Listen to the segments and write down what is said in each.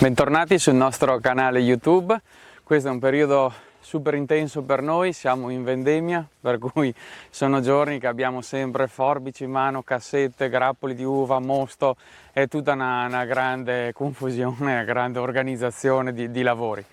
Bentornati sul nostro canale YouTube. Questo è un periodo super intenso per noi, siamo in vendemmia, per cui sono giorni che abbiamo sempre forbici in mano, cassette, grappoli di uva, mosto, è tutta una grande confusione, una grande organizzazione di lavori.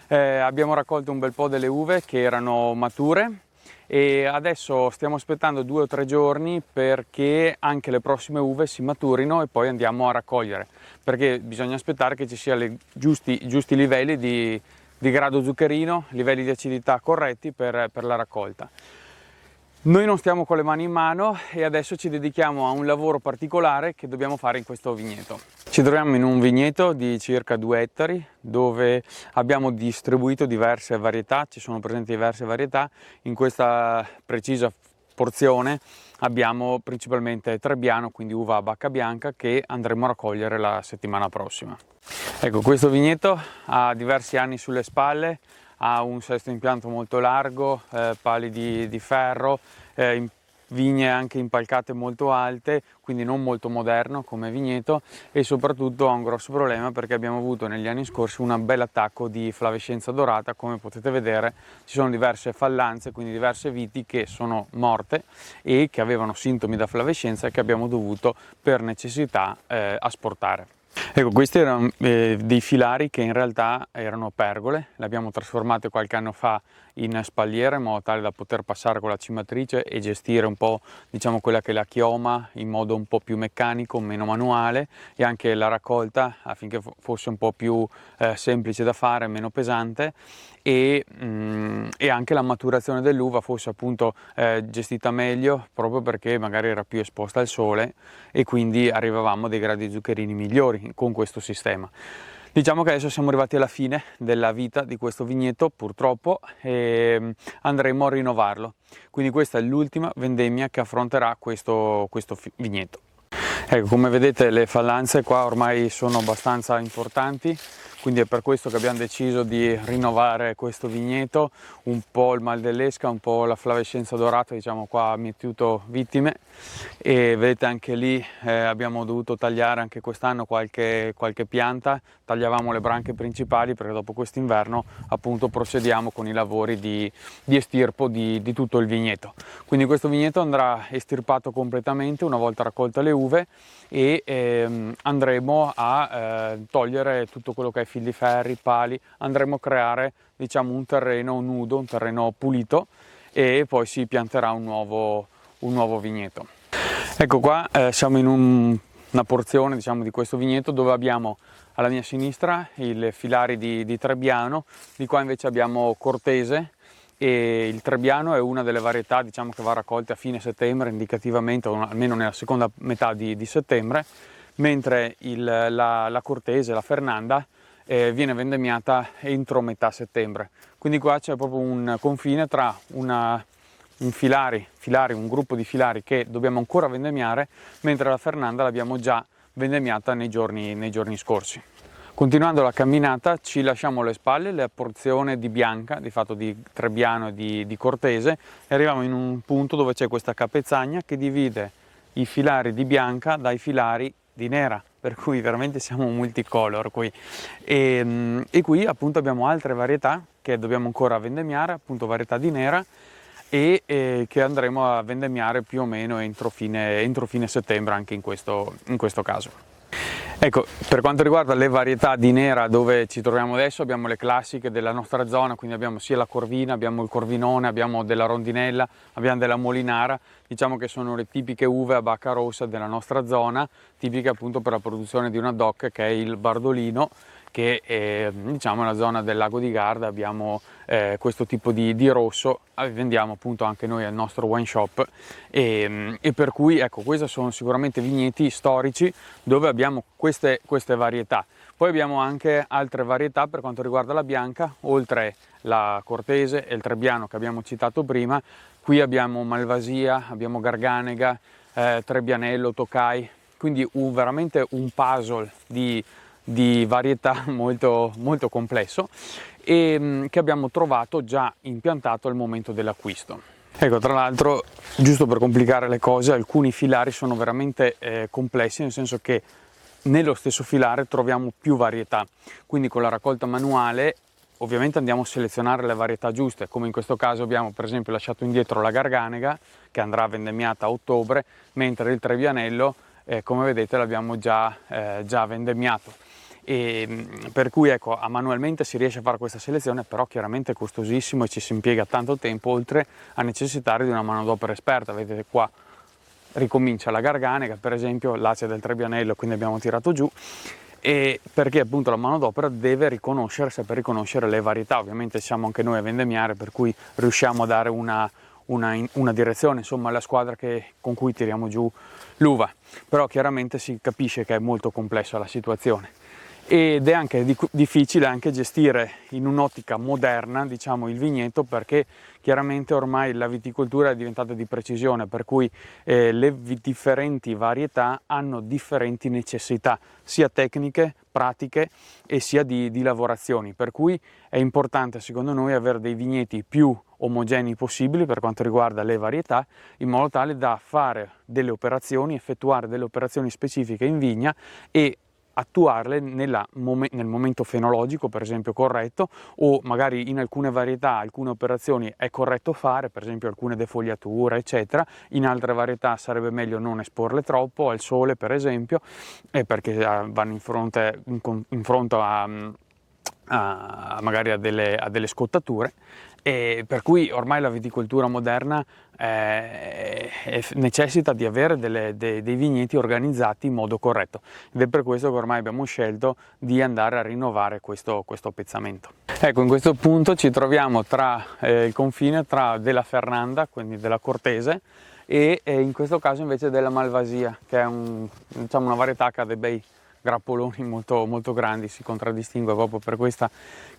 Abbiamo raccolto un bel po' delle uve che erano mature e adesso stiamo aspettando 2 o 3 giorni perché anche le prossime uve si maturino e poi andiamo a raccogliere, perché bisogna aspettare che ci siano i giusti livelli di grado zuccherino, livelli di acidità corretti per la raccolta. Noi non stiamo con le mani in mano e adesso ci dedichiamo a un lavoro particolare che dobbiamo fare in questo vigneto. Ci troviamo in un vigneto di circa 2 ettari dove abbiamo distribuito diverse varietà, ci sono presenti diverse varietà. In questa precisa porzione abbiamo principalmente Trebbiano, quindi uva a bacca bianca, che andremo a raccogliere la settimana prossima. Ecco, questo vigneto ha diversi anni sulle spalle, ha un sesto impianto molto largo, pali di ferro, vigne anche impalcate molto alte, quindi non molto moderno come vigneto, e soprattutto ha un grosso problema perché abbiamo avuto negli anni scorsi un bel attacco di flavescenza dorata. Come potete vedere ci sono diverse fallanze, quindi diverse viti che sono morte e che avevano sintomi da flavescenza e che abbiamo dovuto per necessità asportare. Ecco, questi erano dei filari che in realtà erano pergole, le abbiamo trasformate qualche anno fa in spalliere in modo tale da poter passare con la cimatrice e gestire un po', diciamo, quella che è la chioma in modo un po' più meccanico, meno manuale, e anche la raccolta affinché fosse un po' più semplice da fare, meno pesante, e anche la maturazione dell'uva fosse appunto gestita meglio, proprio perché magari era più esposta al sole e quindi arrivavamo a dei gradi zuccherini migliori con questo sistema. Diciamo che adesso siamo arrivati alla fine della vita di questo vigneto, purtroppo, e andremo a rinnovarlo. Quindi questa è l'ultima vendemmia che affronterà questo vigneto. Ecco, come vedete le fallanze qua ormai sono abbastanza importanti, quindi è per questo che abbiamo deciso di rinnovare questo vigneto. Un po' il mal dell'esca, un po' la flavescenza dorata, diciamo, qua ha mietuto vittime, e vedete anche lì abbiamo dovuto tagliare anche quest'anno qualche pianta, tagliavamo le branche principali perché dopo quest'inverno appunto procediamo con i lavori di estirpo di tutto il vigneto. Quindi questo vigneto andrà estirpato completamente una volta raccolte le uve e andremo a togliere tutto quello che è fil di ferri, pali, andremo a creare, diciamo, un terreno nudo, un terreno pulito, e poi si pianterà un nuovo vigneto. Ecco qua siamo in una porzione, diciamo, di questo vigneto dove abbiamo alla mia sinistra i filari di Trebbiano, di qua invece abbiamo Cortese, e il Trebbiano è una delle varietà, diciamo, che va raccolta a fine settembre indicativamente, o almeno nella seconda metà di settembre, mentre la Cortese, la Fernanda, viene vendemmiata entro metà settembre. Quindi qua c'è proprio un confine tra un gruppo di filari che dobbiamo ancora vendemmiare, mentre la Fernanda l'abbiamo già vendemmiata nei giorni scorsi. Continuando la camminata ci lasciamo alle spalle la porzione di bianca, di fatto di Trebbiano e di Cortese, e arriviamo in un punto dove c'è questa capezzagna che divide i filari di bianca dai filari di nera, per cui veramente siamo multicolor qui. E qui appunto abbiamo altre varietà che dobbiamo ancora vendemmiare, appunto varietà di nera, e che andremo a vendemmiare più o meno entro fine settembre anche in questo caso. Ecco, per quanto riguarda le varietà di nera dove ci troviamo adesso, abbiamo le classiche della nostra zona, quindi abbiamo sia la Corvina, abbiamo il Corvinone, abbiamo della Rondinella, abbiamo della Molinara. Diciamo che sono le tipiche uve a bacca rossa della nostra zona, tipiche appunto per la produzione di una DOC che è il Bardolino, che diciamo nella zona del lago di Garda abbiamo questo tipo di rosso, vendiamo appunto anche noi al nostro wine shop, e per cui ecco, questi sono sicuramente vigneti storici dove abbiamo queste varietà. Poi abbiamo anche altre varietà per quanto riguarda la bianca, oltre la Cortese e il Trebbiano che abbiamo citato prima. Qui abbiamo Malvasia, abbiamo Garganega, Trebbianello, Tokai, quindi veramente un puzzle di varietà molto, molto complesso, e che abbiamo trovato già impiantato al momento dell'acquisto. Ecco, tra l'altro, giusto per complicare le cose, alcuni filari sono veramente complessi, nel senso che nello stesso filare troviamo più varietà, quindi con la raccolta manuale ovviamente andiamo a selezionare le varietà giuste, come in questo caso abbiamo per esempio lasciato indietro la Garganega che andrà vendemmiata a ottobre, mentre il Trebbianello come vedete l'abbiamo già vendemmiato. E per cui ecco, manualmente si riesce a fare questa selezione, però chiaramente è costosissimo e ci si impiega tanto tempo, oltre a necessitare di una manodopera esperta. Vedete qua ricomincia la Garganega, per esempio, l'ace del Trebbianello, quindi abbiamo tirato giù, e perché appunto la manodopera deve saper riconoscere le varietà. Ovviamente siamo anche noi a vendemmiare, per cui riusciamo a dare una direzione insomma alla squadra con cui tiriamo giù l'uva, però chiaramente si capisce che è molto complessa la situazione ed è anche difficile anche gestire in un'ottica moderna, diciamo, il vigneto, perché chiaramente ormai la viticoltura è diventata di precisione, per cui le differenti varietà hanno differenti necessità, sia tecniche, pratiche e sia di lavorazioni, per cui è importante secondo noi avere dei vigneti più omogenei possibili per quanto riguarda le varietà, in modo tale da fare delle operazioni, effettuare delle operazioni specifiche in vigna e attuarle nel momento fenologico, per esempio, corretto, o magari in alcune varietà, alcune operazioni è corretto fare, per esempio alcune defogliature, eccetera. In altre varietà sarebbe meglio non esporle troppo al sole, per esempio, perché vanno in fronte magari a delle scottature, e per cui ormai la viticoltura moderna necessita di avere dei vigneti organizzati in modo corretto, ed è per questo che ormai abbiamo scelto di andare a rinnovare questo pezzamento. Ecco, in questo punto ci troviamo tra il confine tra della Fernanda, quindi della Cortese, e in questo caso invece della Malvasia, che è diciamo una varietà che ha dei bei grappoloni molto, molto grandi, si contraddistingue proprio per questa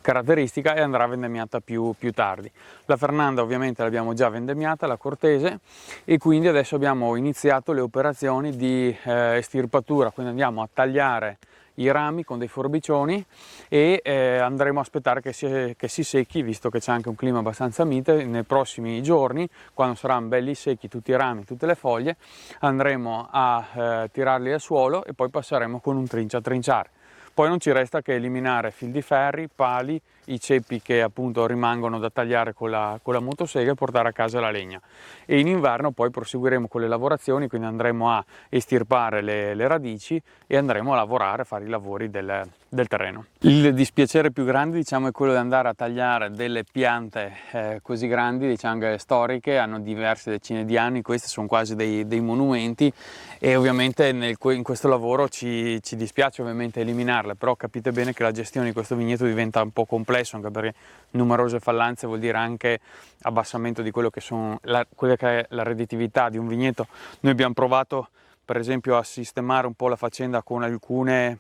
caratteristica e andrà vendemmiata più tardi. La Fernanda ovviamente l'abbiamo già vendemmiata, la Cortese, e quindi adesso abbiamo iniziato le operazioni di estirpatura, quindi andiamo a tagliare i rami con dei forbicioni e andremo a aspettare che si secchi, visto che c'è anche un clima abbastanza mite. Nei prossimi giorni, quando saranno belli secchi tutti i rami, tutte le foglie, andremo a tirarli al suolo e poi passeremo con un trincio a trinciare. Poi non ci resta che eliminare fil di ferri, pali, i ceppi che appunto rimangono da tagliare con la motosega e portare a casa la legna. E in inverno poi proseguiremo con le lavorazioni, quindi andremo a estirpare le radici e andremo a lavorare, a fare i lavori del terreno. Il dispiacere più grande, diciamo, è quello di andare a tagliare delle piante così grandi, diciamo che storiche, hanno diverse decine di anni, questi sono quasi dei monumenti, e ovviamente in questo lavoro ci dispiace ovviamente eliminarle, però capite bene che la gestione di questo vigneto diventa un po' complesso, anche perché numerose fallanze vuol dire anche abbassamento di quella che è la redditività di un vigneto. Noi abbiamo provato per esempio a sistemare un po' la faccenda con alcune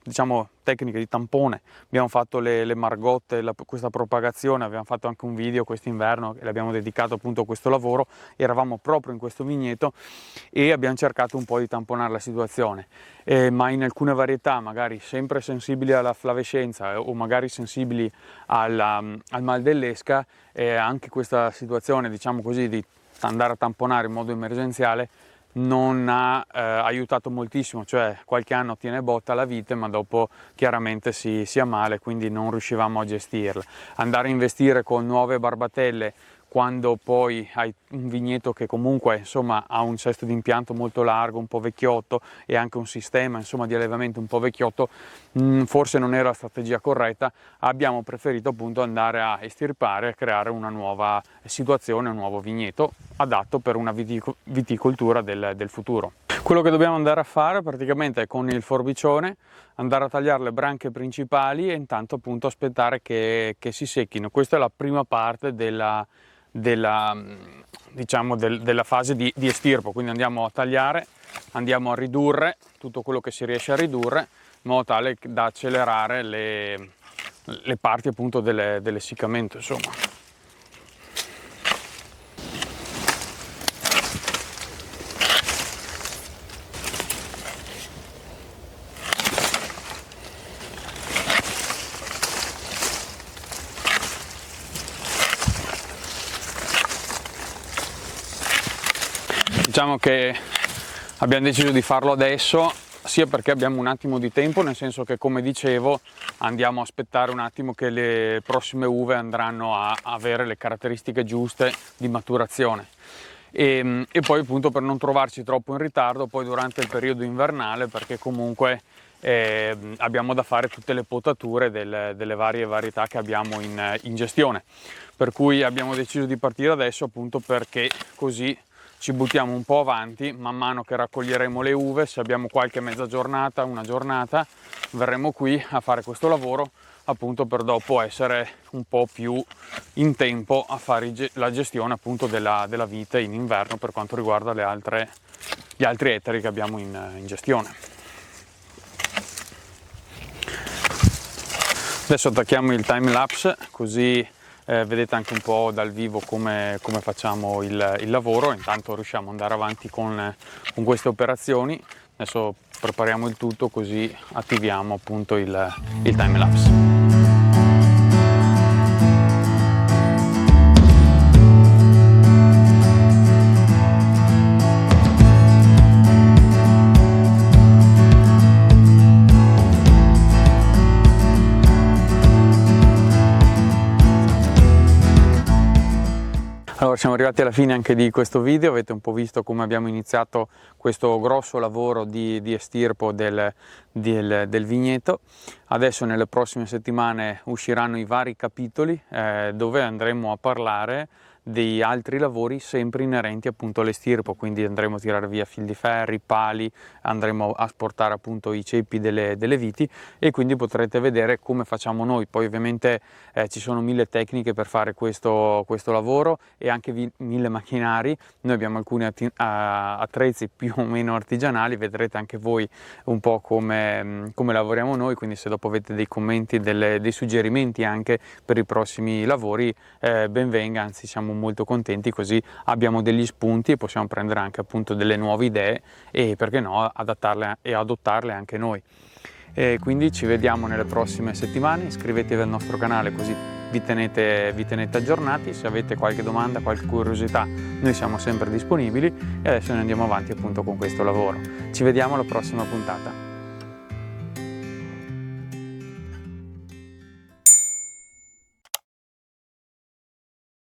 diciamo tecniche di tampone. Abbiamo fatto le margotte, questa propagazione, abbiamo fatto anche un video quest'inverno e l'abbiamo dedicato appunto a questo lavoro. Eravamo proprio in questo vigneto e abbiamo cercato un po' di tamponare la situazione, ma in alcune varietà magari sempre sensibili alla flavescenza o magari sensibili al mal dell'esca, anche questa situazione, diciamo così, di andare a tamponare in modo emergenziale non ha aiutato moltissimo, cioè qualche anno tiene botta la vite, ma dopo chiaramente si ammala, quindi non riuscivamo a gestirla. Andare a investire con nuove barbatelle quando poi hai un vigneto che comunque insomma ha un sesto di impianto molto largo, un po' vecchiotto, e anche un sistema insomma di allevamento un po' vecchiotto, forse non era la strategia corretta. Abbiamo preferito appunto andare a estirpare e creare una nuova situazione, un nuovo vigneto adatto per una viticoltura del futuro. Quello che dobbiamo andare a fare praticamente è con il forbicione andare a tagliare le branche principali e intanto appunto aspettare che si secchino. Questa è la prima parte della fase di estirpo, quindi andiamo a tagliare, andiamo a ridurre tutto quello che si riesce a ridurre, in modo tale da accelerare le parti appunto dell'essiccamento, insomma. Diciamo che abbiamo deciso di farlo adesso sia perché abbiamo un attimo di tempo, nel senso che, come dicevo, andiamo a aspettare un attimo che le prossime uve andranno a avere le caratteristiche giuste di maturazione. E poi appunto per non trovarci troppo in ritardo poi durante il periodo invernale, perché comunque abbiamo da fare tutte le potature delle varie varietà che abbiamo in gestione, per cui abbiamo deciso di partire adesso, appunto perché così ci buttiamo un po' avanti. Man mano che raccoglieremo le uve, se abbiamo qualche mezza giornata, una giornata, verremo qui a fare questo lavoro, appunto per dopo essere un po' più in tempo a fare la gestione appunto della vite in inverno per quanto riguarda gli altri ettari che abbiamo in gestione. Adesso attacchiamo il time lapse, così vedete anche un po' dal vivo come facciamo il lavoro. Intanto riusciamo ad andare avanti con queste operazioni. Adesso prepariamo il tutto, così attiviamo appunto il time lapse. Allora, siamo arrivati alla fine anche di questo video. Avete un po' visto come abbiamo iniziato questo grosso lavoro di estirpo del vigneto. Adesso nelle prossime settimane usciranno i vari capitoli dove andremo a parlare dei altri lavori sempre inerenti appunto all'estirpo, quindi andremo a tirare via fil di ferri, pali, andremo a sportare appunto i ceppi delle viti, e quindi potrete vedere come facciamo noi. Poi ovviamente ci sono 1000 tecniche per fare questo lavoro e anche 1000 macchinari. Noi abbiamo alcuni attrezzi più o meno artigianali, vedrete anche voi un po' come lavoriamo noi, quindi se dopo avete dei commenti, dei suggerimenti anche per i prossimi lavori, ben venga, anzi siamo molto contenti, così abbiamo degli spunti e possiamo prendere anche appunto delle nuove idee e, perché no, adattarle e adottarle anche noi. E quindi ci vediamo nelle prossime settimane. Iscrivetevi al nostro canale così vi tenete aggiornati. Se avete qualche domanda, qualche curiosità, noi siamo sempre disponibili, e adesso ne andiamo avanti appunto con questo lavoro. Ci vediamo alla prossima puntata.